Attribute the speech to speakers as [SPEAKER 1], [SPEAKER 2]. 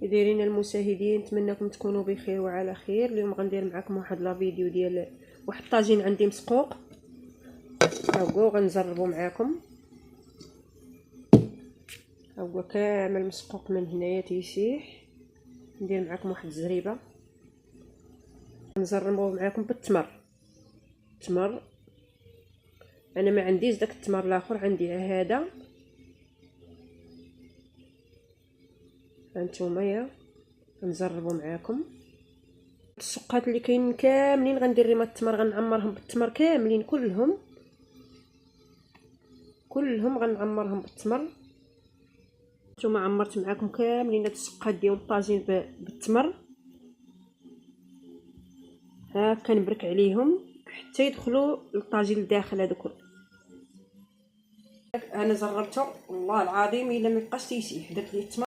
[SPEAKER 1] دايرين المشاهدين، نتمنىكم تكونوا بخير وعلى خير. اليوم غندير معكم واحد لا فيديو ديال واحد الطاجين عندي مسقوق، ها هو غنجربوا معكم. ها هو كامل مسقوق من هنايا تيسيح. ندير معكم واحد الزريبه، نجربوا معكم بالتمر. التمر انا ما عنديش داك التمر الاخر، عندي هذا. هانتوما يا نجربوا معكم الشقات اللي كاينين كاملين. غندير ريمه التمر، غنعمرهم بالتمر كاملين كلهم غنعمرهم بالتمر. نتوما عمرت معكم كاملين هاد الشقات ديال الطاجين بالتمر. هاكا نبرك عليهم حتى يدخلوا للطاجين لداخل. هذوك انا جربته والله العظيم الا ما بقاش تيسيح. درت ليه التمر